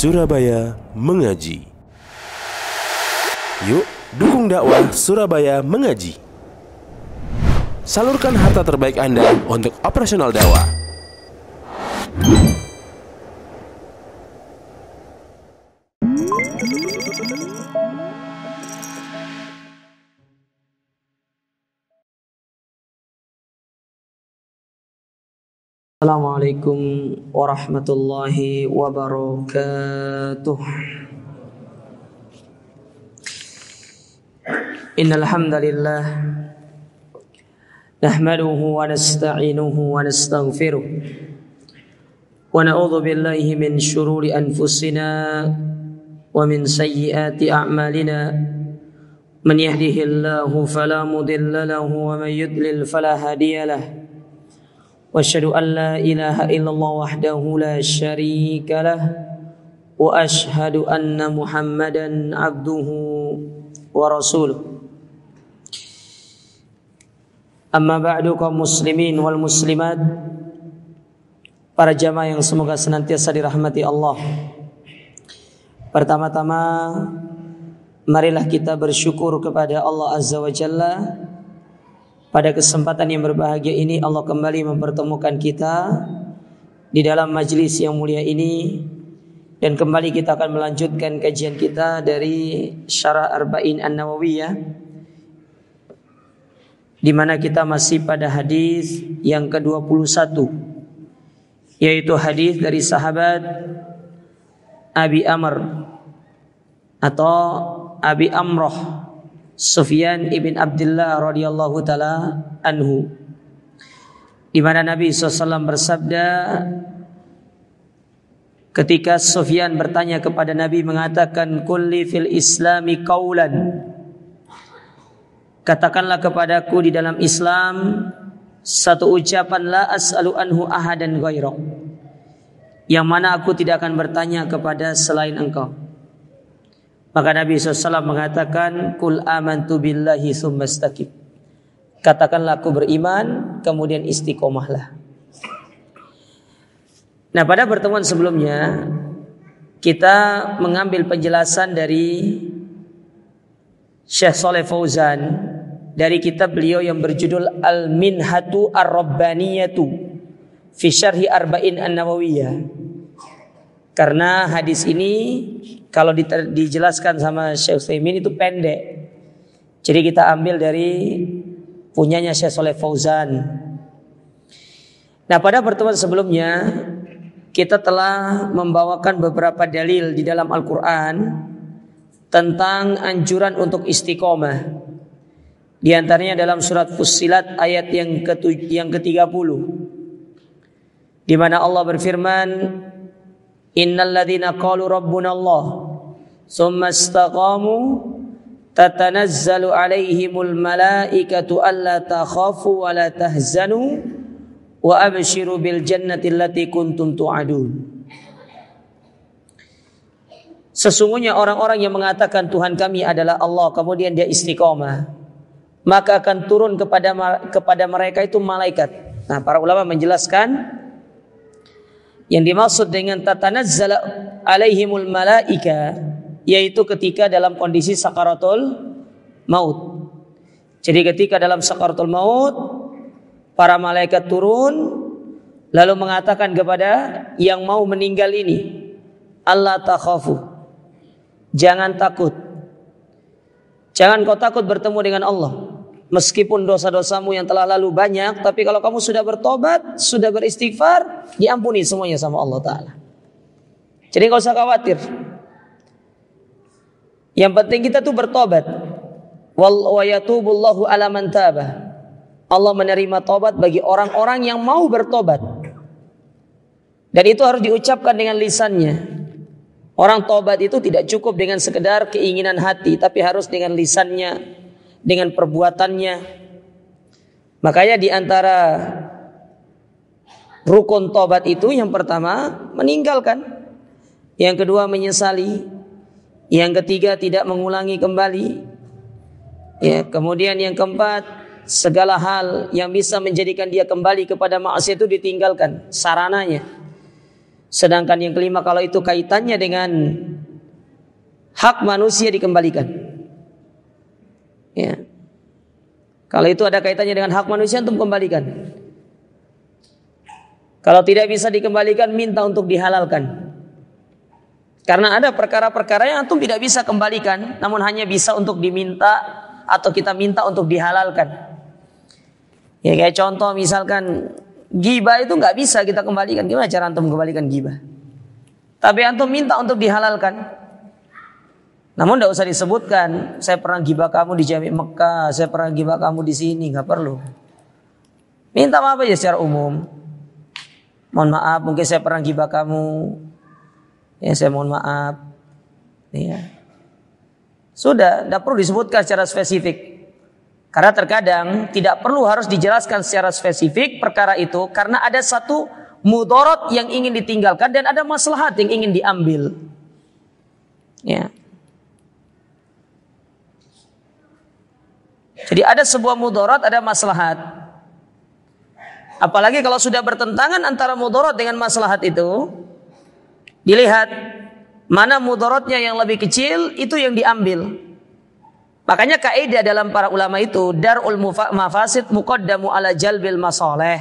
Surabaya Mengaji. Yuk, dukung dakwah Surabaya Mengaji. Salurkan harta terbaik Anda untuk operasional dakwah. Assalamualaikum warahmatullahi wabarakatuh. Innal hamdalillah nahmaduhu wa nasta'inuhu wa nastaghfiruh wa na'udzu billahi min shururi anfusina wa min sayyiati a'malina. Man yahdihillahu fala mudilla lahu wa man yudlil fala hadiyalah. وأشهد أن لا إله إلا الله وحده لا شريك له وأشهد أن محمدا عبده ورسوله. Amma ba'du, kaum muslimin wal muslimat, para jamaah yang semoga senantiasa dirahmati Allah. Pertama-tama marilah kita bersyukur kepada Allah Azza wa Jalla. Pada kesempatan yang berbahagia ini Allah kembali mempertemukan kita di dalam majlis yang mulia ini, dan kembali kita akan melanjutkan kajian kita dari Syarah Arba'in An-Nawawiyah, di mana kita masih pada hadis yang ke-21, yaitu hadis dari sahabat Abi Amr atau Abi Amroh Sufyan ibn Abdullah radhiyallahu taala anhu, di mana Nabi SAW bersabda ketika Sufyan bertanya kepada Nabi, mengatakan, kulli fil islami qaulan, katakanlah kepadaku di dalam Islam satu ucapan, la as'alu anhu ahadan ghairak, yang mana aku tidak akan bertanya kepada selain engkau. Maka Nabi SAW mengatakan, kul amantu billahi tsumma istaqim, katakanlah aku beriman kemudian istiqomahlah. Nah, pada pertemuan sebelumnya kita mengambil penjelasan dari Syekh Shalih Fauzan dari kitab beliau yang berjudul Al-Minhatu Ar-Rabbaniyatu fi Syarhi Arba'in An-Nawawiyah. Karena hadis ini kalau dijelaskan sama Syekh Utsaimin itu pendek, jadi kita ambil dari punyanya Syekh Shalih Fauzan. Nah, pada pertemuan sebelumnya kita telah membawakan beberapa dalil di dalam Al-Quran tentang anjuran untuk istiqomah. Di antaranya dalam surat Fussilat ayat yang ke-30, di mana Allah berfirman, innal ladzina qalu rabbuna Allah tsumma istaqamu tatanazzalu alaihimul malaikatu alla takhafu wa la tahzanu wa abshiru bil jannati allati kuntum tu'adun. Sesungguhnya orang-orang yang mengatakan Tuhan kami adalah Allah, kemudian dia istiqomah, maka akan turun kepada mereka itu malaikat. Nah, para ulama menjelaskan yang dimaksud dengan tatanazzala alaihimul malaika yaitu ketika dalam kondisi sakaratul maut. Jadi ketika dalam sakaratul maut para malaikat turun lalu mengatakan kepada yang mau meninggal ini, Allah takhafu, jangan takut. Jangan kau takut bertemu dengan Allah. Meskipun dosa-dosamu yang telah lalu banyak, tapi kalau kamu sudah bertobat, sudah beristighfar, diampuni semuanya sama Allah Ta'ala. Jadi gak usah khawatir. Yang penting kita tuh bertobat. Wa yatubullahu ala man taba. Allah menerima tobat bagi orang-orang yang mau bertobat. Dan itu harus diucapkan dengan lisannya. Orang tobat itu tidak cukup dengan sekedar keinginan hati, tapi harus dengan lisannya, dengan perbuatannya. Makanya di antara rukun tobat itu yang pertama meninggalkan, yang kedua menyesali, yang ketiga tidak mengulangi kembali, ya, kemudian yang keempat segala hal yang bisa menjadikan dia kembali kepada maksiat itu ditinggalkan sarananya. Sedangkan yang kelima, kalau itu kaitannya dengan hak manusia, dikembalikan. Ya. Kalau itu ada kaitannya dengan hak manusia, antum kembalikan. Kalau tidak bisa dikembalikan, minta untuk dihalalkan. Karena ada perkara-perkara yang antum tidak bisa kembalikan, namun hanya bisa untuk diminta atau kita minta untuk dihalalkan. Ya, kayak contoh misalkan ghibah itu nggak bisa kita kembalikan. Gimana cara antum kembalikan ghibah? Tapi antum minta untuk dihalalkan. Namun tidak usah disebutkan, saya pernah ghibah kamu di Jami' Mekah, saya pernah ghibah kamu di sini, nggak perlu. Minta maaf aja secara umum. Mohon maaf, mungkin saya pernah ghibah kamu. Ya, saya mohon maaf. Ya. Sudah, tidak perlu disebutkan secara spesifik. Karena terkadang tidak perlu harus dijelaskan secara spesifik perkara itu, karena ada satu mudarat yang ingin ditinggalkan dan ada maslahat yang ingin diambil. Ya. Jadi ada sebuah mudarat, ada maslahat. Apalagi kalau sudah bertentangan antara mudarat dengan maslahat itu, dilihat mana mudaratnya yang lebih kecil, itu yang diambil. Makanya kaidah dalam para ulama itu, darul mafasid muqaddamu ala jalbil masalih.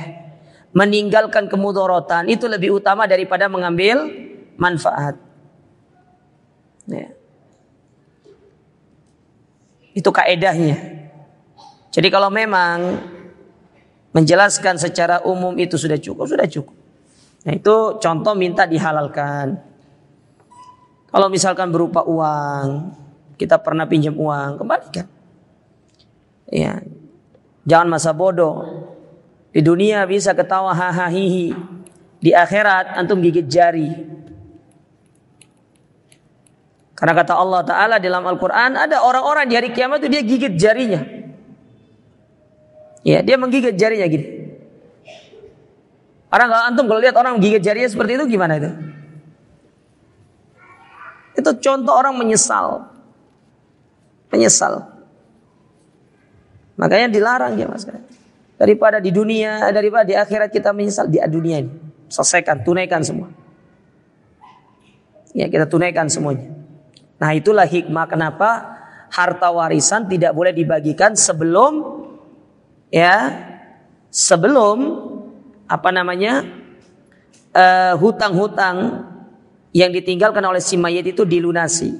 Meninggalkan kemudaratan itu lebih utama daripada mengambil manfaat. Ya. Itu kaidahnya. Jadi kalau memang menjelaskan secara umum itu sudah cukup, sudah cukup. Nah, itu contoh minta dihalalkan. Kalau misalkan berupa uang, kita pernah pinjam uang, kembalikan. Ya. Jangan masa bodoh. Di dunia bisa ketawa hahaha hihi. Di akhirat antum gigit jari. Karena kata Allah Ta'ala dalam Al-Quran, ada orang-orang di hari kiamat itu dia gigit jarinya. Ya, dia menggigit jarinya gini. Antum kalau lihat orang menggigit jarinya seperti itu, gimana itu? Itu contoh orang menyesal. Menyesal. Makanya dilarang ya mas. Daripada di dunia, daripada di akhirat kita menyesal, di dunia ini selesaikan, tunaikan semua. Ya, kita tunaikan semuanya. Nah, itulah hikmah kenapa harta warisan tidak boleh dibagikan sebelum hutang-hutang yang ditinggalkan oleh si mayit itu dilunasi.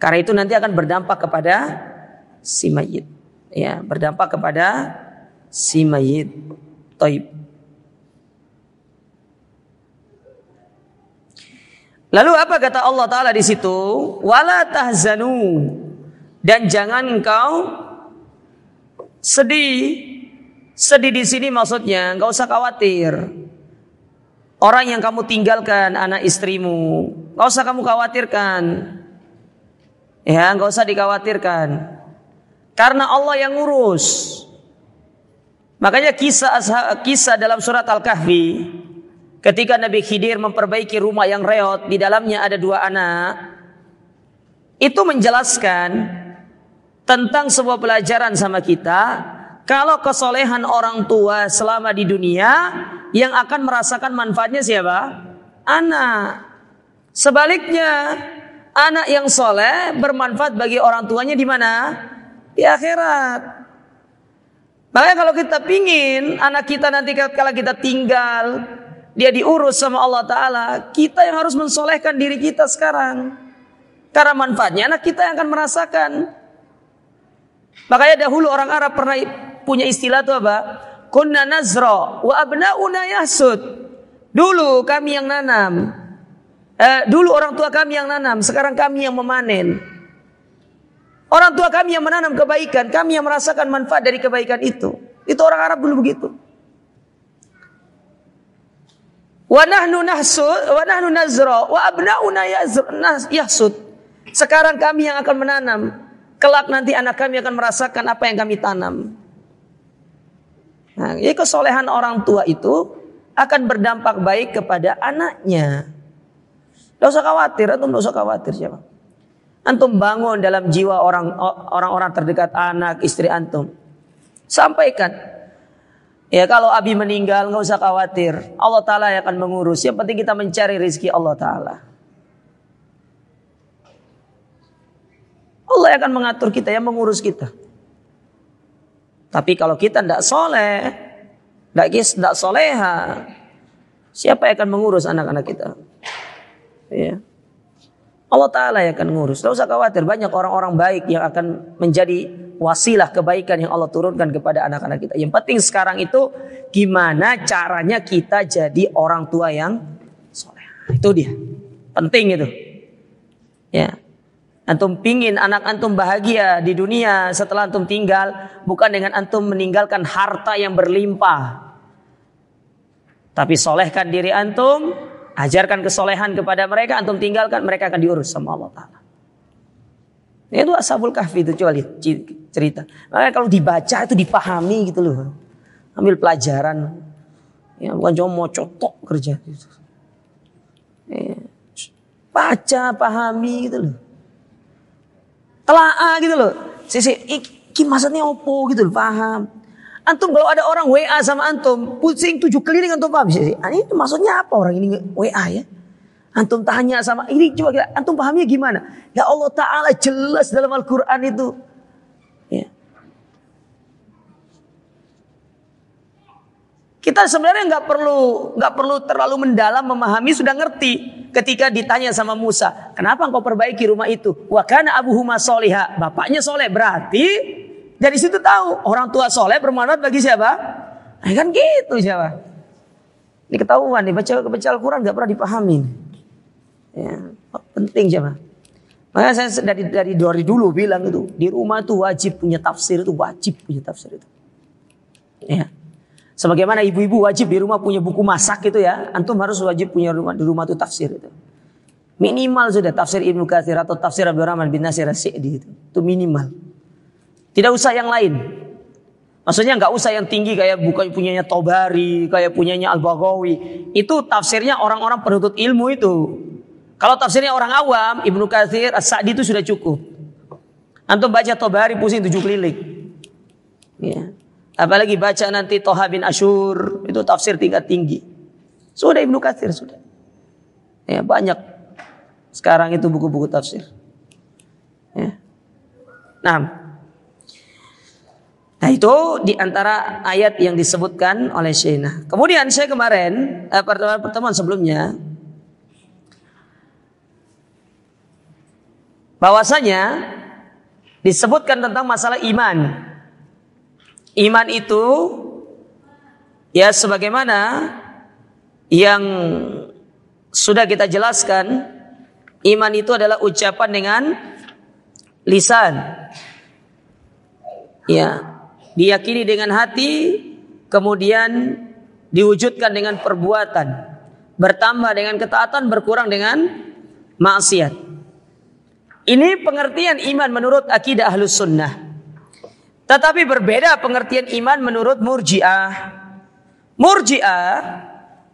Karena itu nanti akan berdampak kepada si mayit. Ya, berdampak kepada si mayit. Taib. Lalu apa kata Allah Ta'ala di situ? Wala tahzanu. Dan jangan engkau sedih. Sedih di sini maksudnya enggak usah khawatir. Orang yang kamu tinggalkan, anak istrimu, enggak usah kamu khawatirkan. Ya, enggak usah dikhawatirkan. Karena Allah yang ngurus. Makanya kisah dalam surat Al-Kahfi, ketika Nabi Khidir memperbaiki rumah yang reot, di dalamnya ada 2 anak, itu menjelaskan tentang sebuah pelajaran sama kita. Kalau kesolehan orang tua selama di dunia, yang akan merasakan manfaatnya siapa? Anak. Sebaliknya, anak yang soleh bermanfaat bagi orang tuanya di mana? Di akhirat. Makanya kalau kita pingin anak kita nanti kalau kita tinggal, dia diurus sama Allah Ta'ala, kita yang harus mensolehkan diri kita sekarang. Karena manfaatnya anak kita yang akan merasakan. Makanya dahulu orang Arab pernah punya istilah itu apa? Kunna nazra wa abna'una yahsud. Dulu kami yang nanam. Dulu orang tua kami yang nanam, sekarang kami yang memanen. Orang tua kami yang menanam kebaikan, kami yang merasakan manfaat dari kebaikan itu. Itu orang Arab dulu begitu. Wa nahnu nazra wa abna'una yahsud. Sekarang kami yang akan menanam, kelak nanti anak kami akan merasakan apa yang kami tanam. Nah, jadi kesolehan orang tua itu akan berdampak baik kepada anaknya. Tidak usah khawatir, antum tidak usah khawatir siapa. Antum bangun dalam jiwa orang-orang terdekat, anak, istri antum. Sampaikan. Ya kalau Abi meninggal nggak usah khawatir, Allah Ta'ala yang akan mengurus. Yang penting kita mencari rezeki Allah Ta'ala. Allah yang akan mengatur kita, yang mengurus kita. Tapi kalau kita tidak soleh, tidak soleha, siapa yang akan mengurus anak-anak kita? Ya. Allah Ta'ala yang akan mengurus. Tidak usah khawatir, banyak orang-orang baik yang akan menjadi wasilah kebaikan yang Allah turunkan kepada anak-anak kita. Yang penting sekarang itu gimana caranya kita jadi orang tua yang soleh. Itu dia. Penting itu. Ya. Antum pingin anak antum bahagia di dunia setelah antum tinggal, bukan dengan antum meninggalkan harta yang berlimpah. Tapi solehkan diri antum, ajarkan kesolehan kepada mereka, antum tinggalkan, mereka akan diurus sama Allah Ta'ala. Itu Ashabul Kahfi itu, coba lihat cerita. Makanya kalau dibaca itu dipahami gitu loh. Ambil pelajaran. Ya, bukan cuma mau cotok kerja. Ya. Baca, pahami gitu loh. Telaah gitu loh. Iki maksudnya opo gitu loh, paham. Antum kalau ada orang WA sama antum, pusing 7 keliling antum paham. Ini maksudnya apa orang ini WA ya? Antum tanya sama ini, coba kita, antum pahamnya gimana? Ya Allah Ta'ala jelas dalam Al-Quran itu. Ya. Kita sebenarnya nggak perlu terlalu mendalam memahami, sudah ngerti. Ketika ditanya sama Musa, kenapa engkau perbaiki rumah itu? Wa kana abuhuma sholiha, bapaknya soleh, berarti dari situ tahu orang tua soleh bermanfaat bagi siapa? Nah, kan gitu siapa? Ini ketahuan nih, baca Al-Quran nggak pernah dipahami. Ya, penting siapa? Makanya saya dari dulu bilang itu di rumah itu wajib punya tafsir, itu wajib punya tafsir itu. Ya. Sebagaimana ibu-ibu wajib di rumah punya buku masak gitu ya, antum harus wajib punya di rumah itu tafsir itu. Minimal sudah tafsir Ibnu Katsir atau tafsir Abdurrahman bin Nasir As-Sa'di itu minimal. Tidak usah yang lain. Maksudnya nggak usah yang tinggi kayak bukan punyanya Tobari, kayak punyanya Al-Baghawi. Itu tafsirnya orang-orang penuntut ilmu itu. Kalau tafsirnya orang awam, Ibnu Katsir As-Sa'di itu sudah cukup. Antum baca Tobari pusing 7 keliling. Ya. Apalagi baca nanti Toha bin Asyur, itu tafsir tingkat tinggi. Sudah Ibnu Katsir sudah. Ya, banyak sekarang itu buku-buku tafsir. Ya. Nah itu diantara ayat yang disebutkan oleh Syekhna. Kemudian saya kemarin pertemuan sebelumnya bahwasanya disebutkan tentang masalah iman. Iman itu ya sebagaimana yang sudah kita jelaskan, iman itu adalah ucapan dengan lisan. Ya, diyakini dengan hati, kemudian diwujudkan dengan perbuatan, bertambah dengan ketaatan, berkurang dengan maksiat. Ini pengertian iman menurut akidah Ahlus Sunnah. Tetapi berbeda pengertian iman menurut Murji'ah. Murji'ah,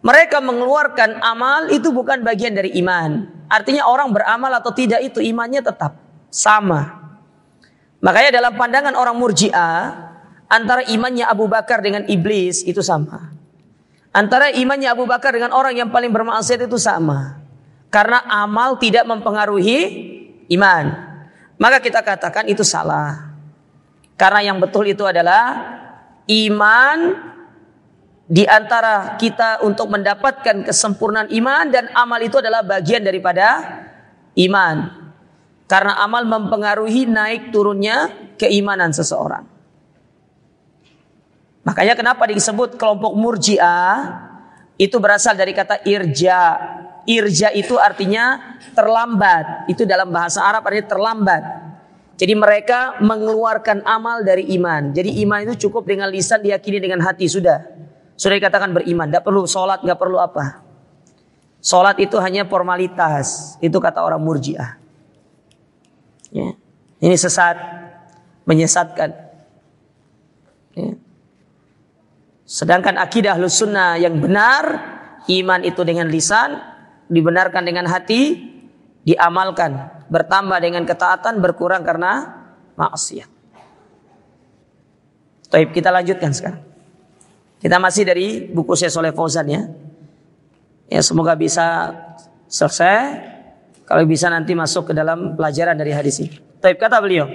mereka mengeluarkan amal itu bukan bagian dari iman. Artinya orang beramal atau tidak itu imannya tetap sama. Makanya dalam pandangan orang Murji'ah, antara imannya Abu Bakar dengan iblis itu sama. Antara imannya Abu Bakar dengan orang yang paling bermaksiat itu sama. Karena amal tidak mempengaruhi iman. Maka kita katakan itu salah. Karena yang betul itu adalah iman di antara kita untuk mendapatkan kesempurnaan iman, dan amal itu adalah bagian daripada iman. Karena amal mempengaruhi naik turunnya keimanan seseorang. Makanya kenapa disebut kelompok Murji'ah itu berasal dari kata irja. Irja itu artinya terlambat. Itu dalam bahasa Arab artinya terlambat. Jadi mereka mengeluarkan amal dari iman. Jadi iman itu cukup dengan lisan, diyakini dengan hati, sudah dikatakan beriman. Tidak perlu sholat, nggak perlu apa. Sholat itu hanya formalitas. Itu kata orang Murji'ah. Ya. Ini sesat, menyesatkan. Ya. Sedangkan akidah Ahlus Sunnah yang benar, iman itu dengan lisan, dibenarkan dengan hati, diamalkan, bertambah dengan ketaatan, berkurang karena maksiat. Baik, kita lanjutkan sekarang. Kita masih dari buku Syekh Shalih Fauzan ya. Ya semoga bisa selesai. Kalau bisa nanti masuk ke dalam pelajaran dari hadis ini. Baik, kata beliau.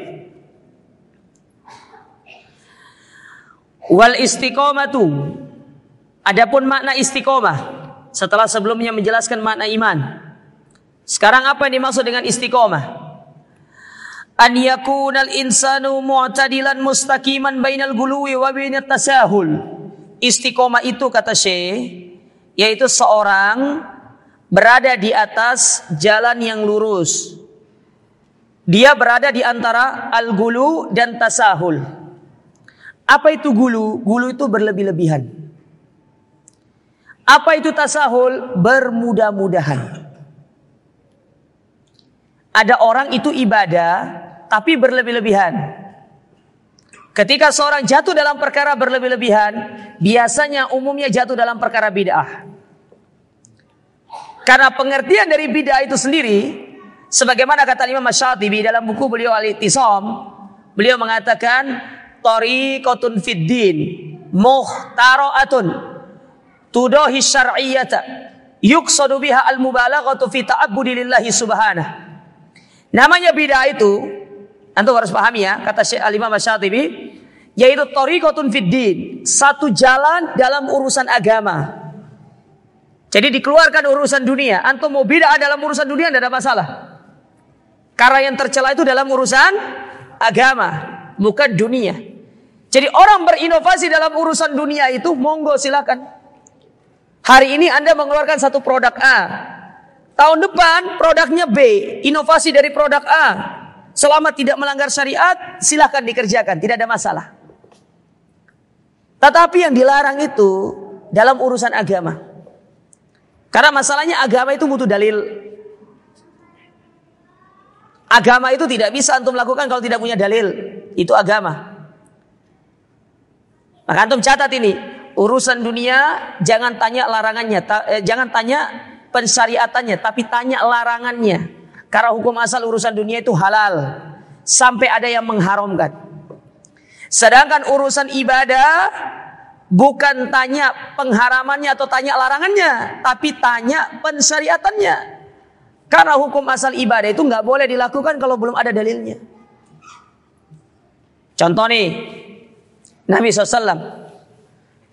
Wal istiqomatu. Adapun makna istiqomah setelah sebelumnya menjelaskan makna iman. Sekarang apa yang dimaksud dengan istiqomah? An yakunal insanu mu'tadilan mustaqiman bainal guluwi wa bainat tasahul. Istiqomah itu kata Syekh, yaitu seorang berada di atas jalan yang lurus. Dia berada di antara al-gulu dan tasahul. Apa itu gulu? Gulu itu berlebih-lebihan. Apa itu tasahul? Bermudah-mudahan. Ada orang itu ibadah tapi berlebih-lebihan. Ketika seorang jatuh dalam perkara berlebih-lebihan, biasanya umumnya jatuh dalam perkara bid'ah. Karena pengertian dari bid'ah itu sendiri, sebagaimana kata Imam Asy-Syatibi dalam buku beliau Al-I'tisam, beliau mengatakan tariqatun fid din mukhtara'atun tudahi syar'iyyata yuqsadu biha al-mubalaghatu fi ta'abbudi lillahi subhanahu. Namanya bid'ah itu, antum harus pahami ya, kata Syekh Al-Imam Asy-Syatibi, yaitu tariqatun fid din, satu jalan dalam urusan agama. Jadi dikeluarkan urusan dunia. Antum mau bid'ah dalam urusan dunia tidak ada masalah. Karena yang tercela itu dalam urusan agama, bukan dunia. Jadi orang berinovasi dalam urusan dunia itu monggo silakan. Hari ini Anda mengeluarkan satu produk A, tahun depan produknya B, inovasi dari produk A. Selama tidak melanggar syariat, silakan dikerjakan, tidak ada masalah. Tetapi yang dilarang itu dalam urusan agama. Karena masalahnya agama itu butuh dalil. Agama itu tidak bisa antum lakukan kalau tidak punya dalil. Itu agama. Maka antum catat ini, urusan dunia jangan tanya larangannya, jangan tanya pensyariatannya, tapi tanya larangannya. Karena hukum asal urusan dunia itu halal sampai ada yang mengharamkan. Sedangkan urusan ibadah bukan tanya pengharamannya atau tanya larangannya, tapi tanya pensyariatannya. Karena hukum asal ibadah itu nggak boleh dilakukan kalau belum ada dalilnya. Contoh nih, Nabi SAW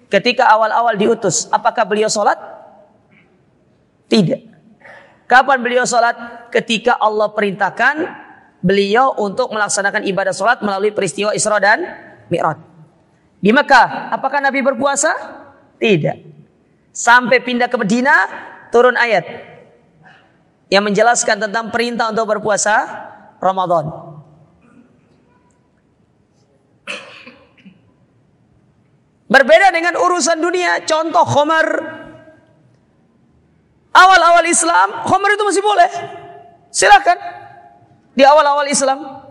ketika awal-awal diutus, apakah beliau sholat? Tidak. Kapan beliau sholat? Ketika Allah perintahkan beliau untuk melaksanakan ibadah sholat melalui peristiwa Isra dan Mi'raj. Di Mekah, apakah Nabi berpuasa? Tidak. Sampai pindah ke Madinah, turun ayat yang menjelaskan tentang perintah untuk berpuasa Ramadan. Berbeda dengan urusan dunia, contoh khamar. Awal-awal Islam, khamar itu masih boleh. Silakan. Di awal-awal Islam.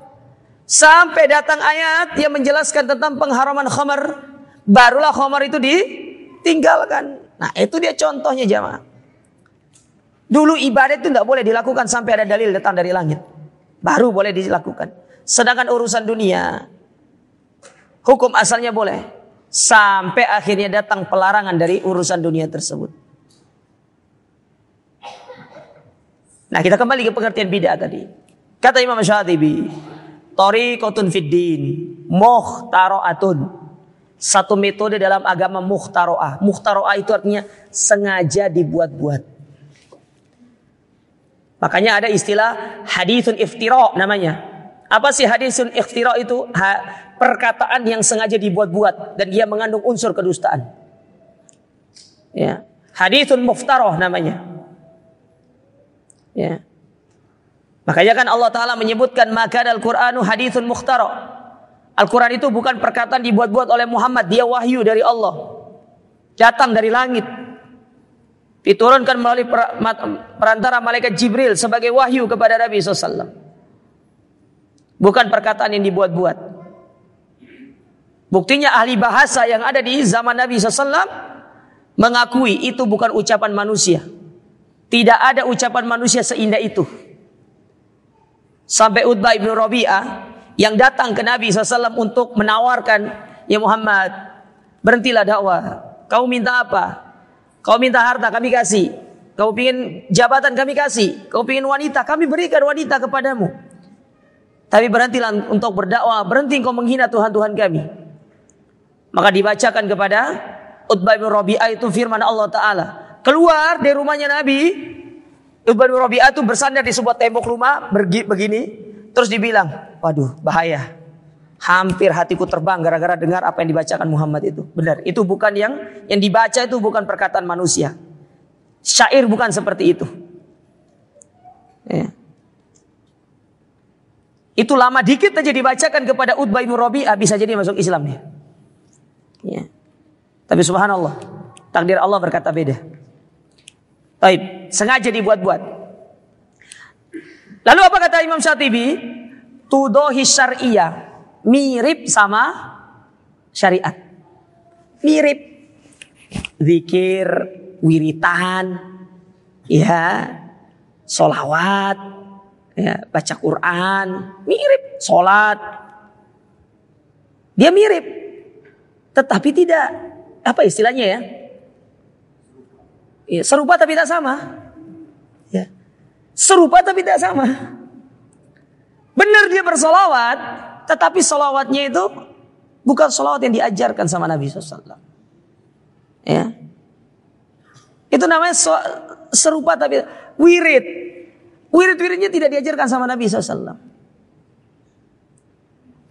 Sampai datang ayat yang menjelaskan tentang pengharaman khamar. Barulah khamar itu ditinggalkan. Nah itu dia contohnya jamaah. Dulu ibadah itu tidak boleh dilakukan sampai ada dalil datang dari langit. Baru boleh dilakukan. Sedangkan urusan dunia, hukum asalnya boleh. Sampai akhirnya datang pelarangan dari urusan dunia tersebut. Nah kita kembali ke pengertian bid'ah tadi. Kata Imam Syatibi, tariqatun fid din mukhtara'atun. Satu metode dalam agama mukhtara'ah. Mukhtara'ah itu artinya sengaja dibuat-buat. Makanya ada istilah haditsun iftira namanya. Apa sih haditsun iftira itu? Perkataan yang sengaja dibuat-buat dan dia mengandung unsur kedustaan. Ya, haditsun muftarah namanya. Ya. Makanya kan Allah Ta'ala menyebutkan maka al-Qur'anu haditsun mukhtara. Al-Quran itu bukan perkataan dibuat-buat oleh Muhammad, dia wahyu dari Allah, datang dari langit, diturunkan melalui perantara malaikat Jibril sebagai wahyu kepada Nabi SAW. Bukan perkataan yang dibuat-buat. Buktinya ahli bahasa yang ada di zaman Nabi SAW mengakui itu bukan ucapan manusia. Tidak ada ucapan manusia seindah itu. Sampai Utbah ibn Rabi'ah yang datang ke Nabi SAW untuk menawarkan, ya Muhammad, berhentilah dakwah. Kau minta apa? Kau minta harta, kami kasih. Kau ingin jabatan, kami kasih. Kau ingin wanita, kami berikan wanita kepadamu. Tapi berhentilah untuk berdakwah. Berhenti kau menghina Tuhan-Tuhan kami. Maka dibacakan kepada Utbah bin Rabi'ah itu firman Allah Ta'ala. Keluar dari rumahnya Nabi. Utbah bin Rabi'ah itu bersandar di sebuah tembok rumah. Begini. Terus dibilang, waduh bahaya. Hampir hatiku terbang gara-gara dengar apa yang dibacakan Muhammad itu. Benar, itu bukan yang dibaca itu bukan perkataan manusia. Syair bukan seperti itu. Ya. Itu lama dikit aja dibacakan kepada Utbah bin Rabi'ah bisa jadi masuk Islam ya. Ya. Tapi subhanallah, takdir Allah berkata beda. Baik, sengaja dibuat-buat. Lalu apa kata Imam Syatibi? Tudohi syar'iyah. Mirip sama syariat. Mirip. Zikir, wiritan, ya, sholawat, ya, baca Quran, mirip. Sholat, dia mirip. Tetapi tidak, apa istilahnya ya? Ya, serupa tapi tak sama. Ya. Serupa tapi tidak sama. Benar dia bersolawat. Tetapi salawatnya itu bukan salawat yang diajarkan sama Nabi SAW. Ya. Itu namanya serupa tapi wirid. Wirid-wiridnya tidak diajarkan sama Nabi SAW.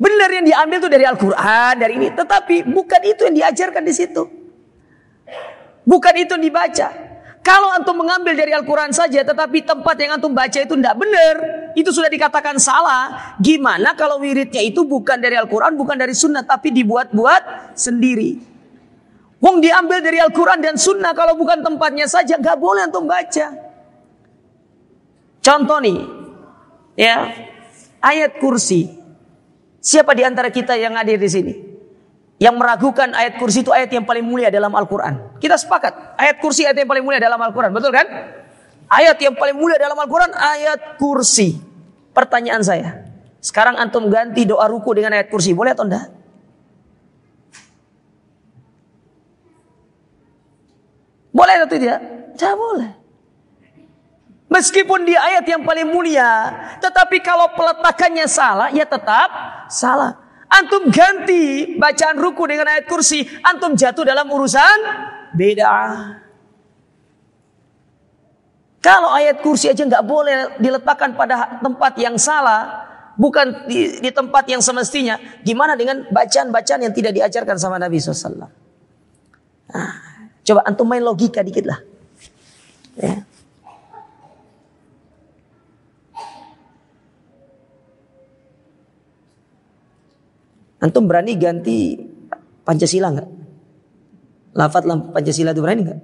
Benar yang diambil itu dari Al-Quran, dari ini. Tetapi bukan itu yang diajarkan di situ. Bukan itu yang dibaca. Kalau antum mengambil dari Al-Quran saja, tetapi tempat yang antum baca itu tidak benar, itu sudah dikatakan salah. Gimana kalau wiridnya itu bukan dari Al-Quran, bukan dari Sunnah, tapi dibuat-buat sendiri? Wong diambil dari Al-Quran dan Sunnah, kalau bukan tempatnya saja, nggak boleh antum baca. Contoh nih, ya, ayat kursi. Siapa di antara kita yang hadir di sini yang meragukan ayat kursi itu ayat yang paling mulia dalam Al-Quran? Kita sepakat, ayat kursi ayat yang paling mulia dalam Al-Quran, betul kan? Ayat yang paling mulia dalam Al-Quran, ayat kursi. Pertanyaan saya, sekarang antum ganti doa ruku dengan ayat kursi, boleh atau enggak? Boleh atau tidak? Tidak boleh. Meskipun dia ayat yang paling mulia, tetapi kalau peletakannya salah, ya tetap salah. Antum ganti bacaan ruku dengan ayat kursi, antum jatuh dalam urusan bid'ah. Kalau ayat kursi aja nggak boleh diletakkan pada tempat yang salah, bukan di tempat yang semestinya, gimana dengan bacaan-bacaan yang tidak diajarkan sama Nabi SAW? Nah, coba antum main logika dikit lah. Ya. Antum berani ganti Pancasila nggak? Lafaz Pancasila itu berani nggak?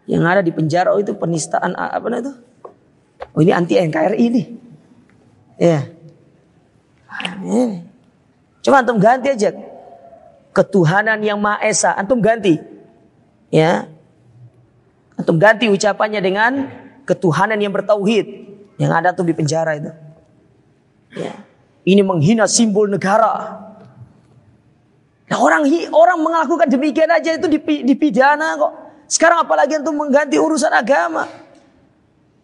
Yang ada di penjara itu penistaan apa itu? Oh ini anti NKRI ini. Ya. Coba antum ganti aja ketuhanan yang Maha Esa, antum ganti. Ya. Antum ganti ucapannya dengan ketuhanan yang bertauhid. Yang ada tuh di penjara itu. Ya. Ini menghina simbol negara. Nah, orang melakukan demikian aja itu dipidana kok. Sekarang apalagi untuk mengganti urusan agama.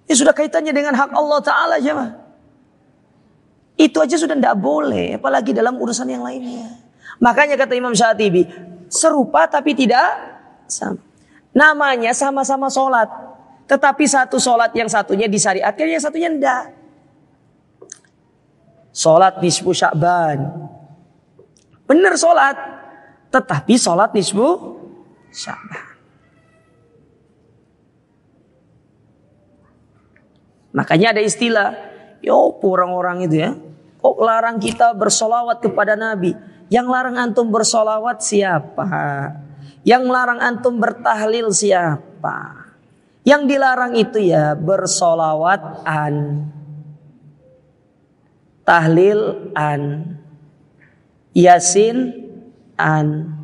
Ini sudah kaitannya dengan hak Allah Ta'ala aja. Itu aja sudah tidak boleh. Apalagi dalam urusan yang lainnya. Makanya kata Imam Syatibi, serupa tapi tidak sama. Namanya sama-sama sholat. Tetapi satu sholat yang satunya disyariatkan, yang satunya tidak. Sholat nisfu Sya'ban. Benar sholat. Tetapi sholat nisfu Sya'ban. Makanya ada istilah. Yo orang-orang itu ya. Kok larang kita bersolawat kepada Nabi? Yang larang antum bersolawat siapa? Yang larang antum bertahlil siapa? Yang dilarang itu ya bersolawat an. Tahlil an, Yasin an.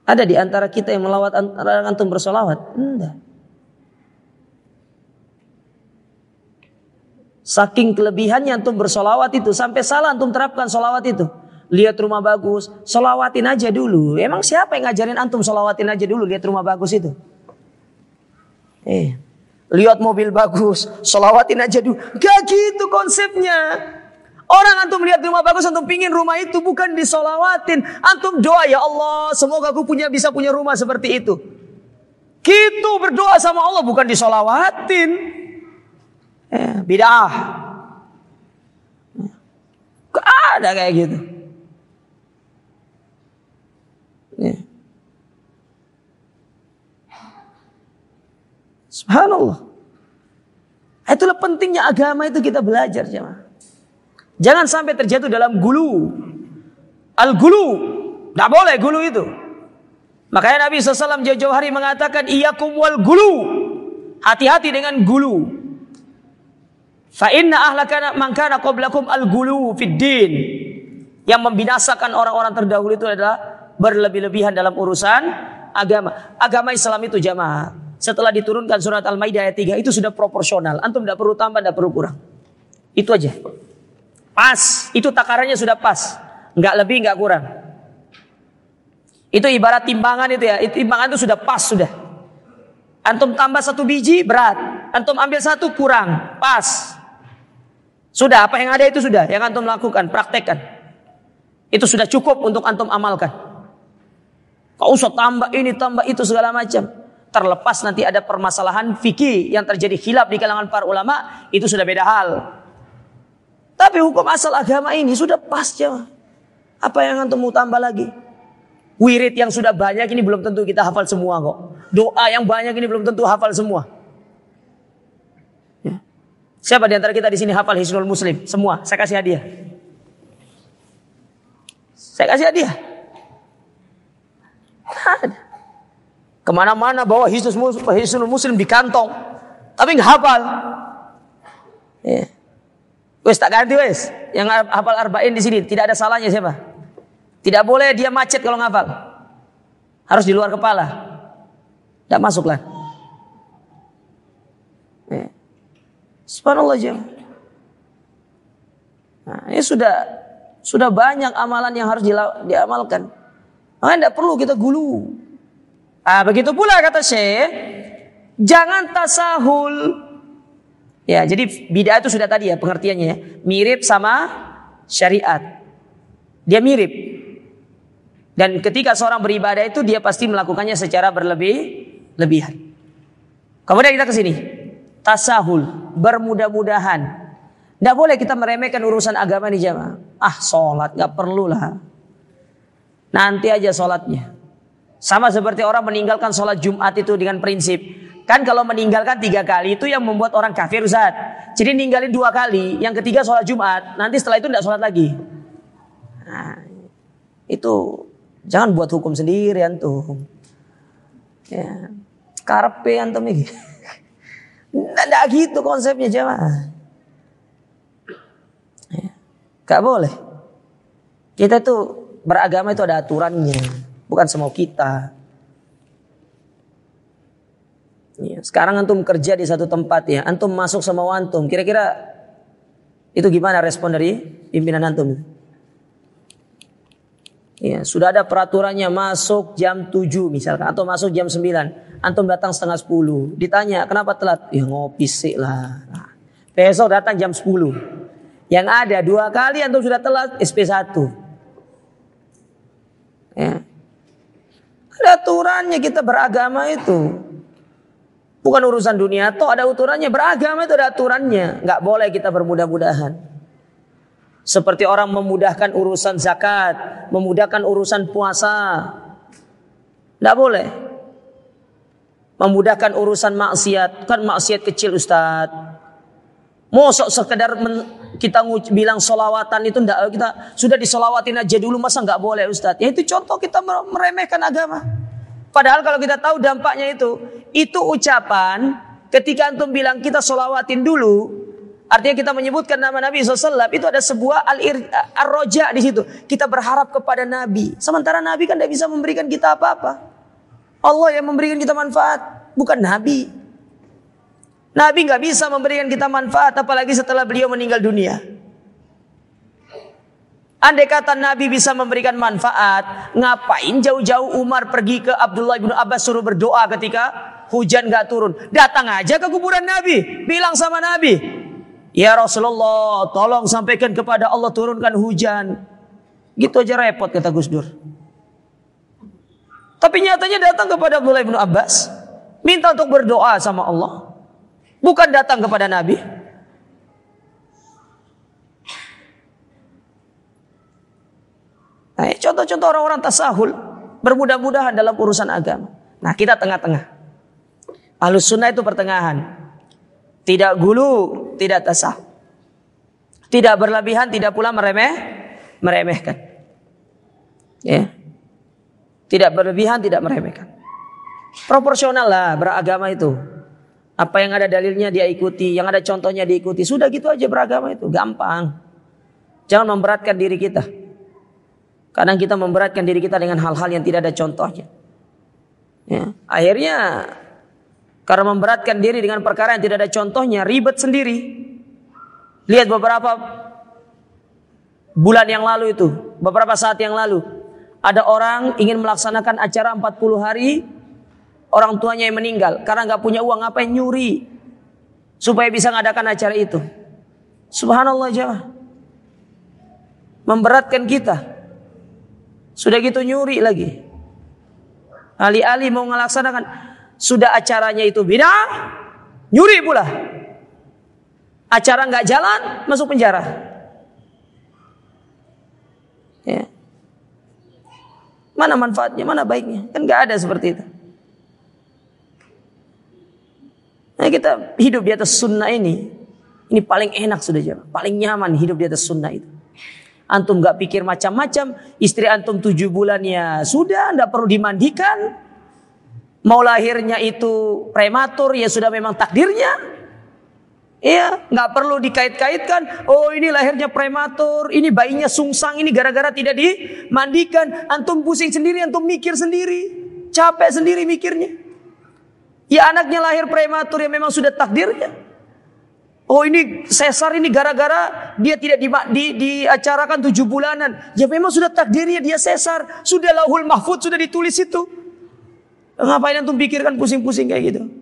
Ada di antara kita yang melawat antum bersolawat? Enggak. Saking kelebihannya antum bersolawat itu, sampai salah antum terapkan solawat itu. Lihat rumah bagus, solawatin aja dulu. Emang siapa yang ngajarin antum solawatin aja dulu lihat rumah bagus itu? Lihat mobil bagus, solawatin aja dulu. Gak gitu konsepnya. Orang antum lihat rumah bagus, antum pingin rumah itu bukan disolawatin. Antum doa, ya Allah, semoga aku bisa punya rumah seperti itu. Gitu berdoa sama Allah, bukan disolawatin. Bid'ah. Gak ada kayak gitu. Subhanallah. Itulah pentingnya agama itu kita belajar, jemaah. Jangan sampai terjatuh dalam gulu. Al-gulu. Tidak boleh gulu itu. Makanya Nabi SAW jauh-jauh hari mengatakan, Iyakum wal gulu. Hati-hati dengan gulu. Fa inna ahlaka man kana qablakum al-gulu fid din. Yang membinasakan orang-orang terdahulu itu adalah berlebih-lebihan dalam urusan agama. Agama Islam itu, jamaah, setelah diturunkan surat Al-Maidah ayat 3 itu sudah proporsional. Antum tidak perlu tambah, tidak perlu kurang. Itu aja. Pas, itu takarannya sudah pas. Enggak lebih, enggak kurang. Itu ibarat timbangan itu ya. Timbangan itu sudah pas sudah. Antum tambah 1 biji berat. Antum ambil 1 kurang, pas. Sudah, apa yang ada itu sudah. Yang antum lakukan, praktekkan. Itu sudah cukup untuk antum amalkan. Kau usah tambah ini, tambah itu segala macam. Terlepas nanti ada permasalahan fikih yang terjadi khilaf di kalangan para ulama, itu sudah beda hal. Tapi hukum asal agama ini sudah pas, jemaah. Apa yang antum mau tambah lagi? Wirid yang sudah banyak ini belum tentu kita hafal semua kok. Doa yang banyak ini belum tentu hafal semua. Ya. Siapa di antara kita di sini hafal Hisnul Muslim? Semua, saya kasih hadiah. Saya kasih hadiah. Kemana-mana bawa Hisnul Muslim di kantong, tapi nggak hafal. Ya. Wes tak ganti wes. Yang hafal arba'in di sini tidak ada salahnya siapa? Tidak boleh dia macet kalau ngafal. Harus di luar kepala. Tidak masuklah. Ya. Subhanallah jemaah. Nah, ini sudah banyak amalan yang harus diamalkan. Makanya tidak perlu kita gulu. Begitu pula kata Syekh, jangan tasahul. Ya, jadi bid'ah itu sudah tadi ya pengertiannya ya. Mirip sama syariat. Dia mirip. Dan ketika seorang beribadah itu dia pasti melakukannya secara berlebihan. Kemudian kita ke sini. Tasahul, bermudah-mudahan. Tidak boleh kita meremehkan urusan agama nih jamaah. Sholat gak perlulah. Nanti aja sholatnya. Sama seperti orang meninggalkan sholat Jumat itu dengan prinsip. Kan kalau meninggalkan 3 kali itu yang membuat orang kafir, Ustaz. Jadi ninggalin 2 kali, yang ketiga sholat Jumat, nanti setelah itu tidak sholat lagi. Nah, itu jangan buat hukum sendiri antum. Ya, karpe antum ini. Tidak gitu konsepnya jemaah. Ya, gak boleh. Kita tuh beragama itu ada aturannya, bukan semau kita. Ya, sekarang antum kerja di satu tempat ya, antum masuk sama antum, kira-kira itu gimana respon dari pimpinan antum? Ya, sudah ada peraturannya masuk jam 7 misalkan, atau masuk jam 9, antum datang setengah 10, ditanya kenapa telat? Ya ngopi sih lah. Nah, besok datang jam 10, yang ada 2 kali antum sudah telat SP1. Ya. Ada aturannya kita beragama itu. Bukan urusan dunia, toh ada aturannya. Beragama itu ada aturannya. Nggak boleh kita bermudah-mudahan. Seperti orang memudahkan urusan zakat, memudahkan urusan puasa. Nggak boleh. Memudahkan urusan maksiat, kan maksiat kecil Ustaz. Mosok sekedar kita bilang solawatan itu enggak, kita sudah disolawatin aja dulu, masa nggak boleh Ustaz? Ya itu contoh kita meremehkan agama. Padahal kalau kita tahu dampaknya itu ucapan ketika antum bilang kita solawatin dulu, artinya kita menyebutkan nama Nabi SAW, itu ada sebuah ar-roja di situ. Kita berharap kepada Nabi. Sementara Nabi kan tidak bisa memberikan kita apa-apa. Allah yang memberikan kita manfaat, bukan Nabi. Nabi nggak bisa memberikan kita manfaat, apalagi setelah beliau meninggal dunia. Andai kata Nabi bisa memberikan manfaat, ngapain jauh-jauh Umar pergi ke Abdullah bin Abbas suruh berdoa ketika hujan gak turun? Datang aja ke kuburan Nabi, bilang sama Nabi, ya Rasulullah, tolong sampaikan kepada Allah turunkan hujan. Gitu aja repot, kata Gus Dur. Tapi nyatanya datang kepada Abdullah bin Abbas, minta untuk berdoa sama Allah, bukan datang kepada Nabi. Nah, contoh-contoh orang-orang tasahul, bermudah-mudahan dalam urusan agama. Nah, kita tengah-tengah. Ahlus sunnah itu pertengahan. Tidak gulu, tidak tasahul. Tidak berlebihan, tidak pula meremehkan. Ya. Tidak berlebihan, tidak meremehkan. Proporsional lah beragama itu. Apa yang ada dalilnya dia ikuti, yang ada contohnya diikuti. Sudah gitu aja beragama itu, gampang. Jangan memberatkan diri kita. Kadang kita memberatkan diri kita dengan hal-hal yang tidak ada contohnya. Ya. Akhirnya karena memberatkan diri dengan perkara yang tidak ada contohnya, ribet sendiri. Lihat beberapa bulan yang lalu itu, beberapa saat yang lalu, ada orang ingin melaksanakan acara 40 hari, orang tuanya yang meninggal. Karena gak punya uang, ngapain nyuri supaya bisa ngadakan acara itu. Subhanallah jemaah. Memberatkan kita. Sudah gitu nyuri lagi. Alih-alih mau melaksanakan, sudah acaranya itu bid'ah, nyuri pula. Acara nggak jalan, masuk penjara. Ya. Mana manfaatnya, mana baiknya? Kan nggak ada seperti itu. Nah, kita hidup di atas sunnah ini paling enak sudah jemaah, paling nyaman hidup di atas sunnah itu. Antum gak pikir macam-macam. Istri antum 7 bulan ya sudah, tidak perlu dimandikan. Mau lahirnya itu prematur ya sudah memang takdirnya. Iya, gak perlu dikait-kaitkan. Oh ini lahirnya prematur, ini bayinya sungsang, ini gara-gara tidak dimandikan. Antum pusing sendiri, antum mikir sendiri, capek sendiri mikirnya. Ya anaknya lahir prematur ya memang sudah takdirnya. Oh ini sesar ini gara-gara dia tidak diacarakan 7 bulanan. Ya memang sudah takdirnya dia sesar. Sudah lauhul mahfud, sudah ditulis itu. Ngapain antum pikirkan pusing-pusing kayak gitu?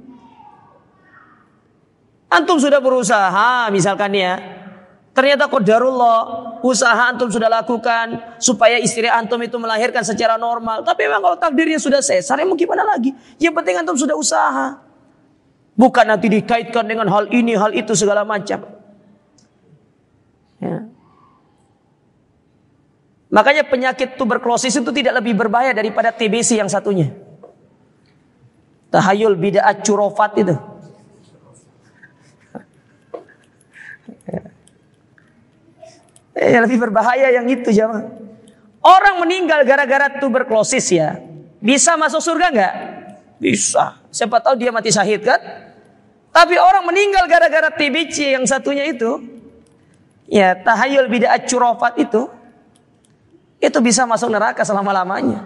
Antum sudah berusaha misalkan ya. Ternyata qadarullah, usaha antum sudah lakukan supaya istri antum itu melahirkan secara normal. Tapi memang kalau takdirnya sudah sesar, ya mau gimana lagi? Yang penting antum sudah usaha. Bukan nanti dikaitkan dengan hal ini, hal itu, segala macam. Ya. Makanya penyakit tuberkulosis itu tidak lebih berbahaya daripada TBC yang satunya. Tahayul bid'ah curofat itu. Lebih berbahaya yang itu jemaah. Orang meninggal gara-gara tuberkulosis ya, bisa masuk surga enggak? Bisa. Siapa tahu dia mati syahid kan? Tapi orang meninggal gara-gara TBC yang satunya itu, ya tahayul bid'ah curofat itu bisa masuk neraka selama-lamanya.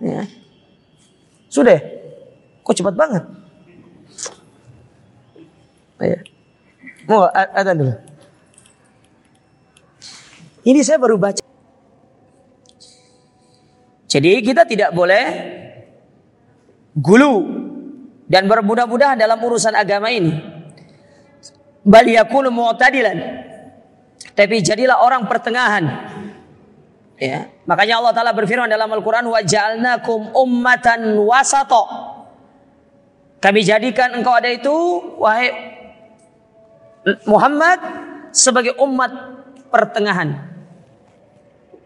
Ya. Sudah. Kok cepat banget? Ya. Mau ada dulu. Ini saya baru baca. Jadi kita tidak boleh gulu dan bermudah-mudahan dalam urusan agama ini. Bal yakunu mu'tadilan. Tapi jadilah orang pertengahan. Ya, makanya Allah Taala berfirman dalam Al-Qur'an, wa ja'alnakum ummatan wasata. Kami jadikan engkau ada itu wahai Muhammad sebagai umat pertengahan.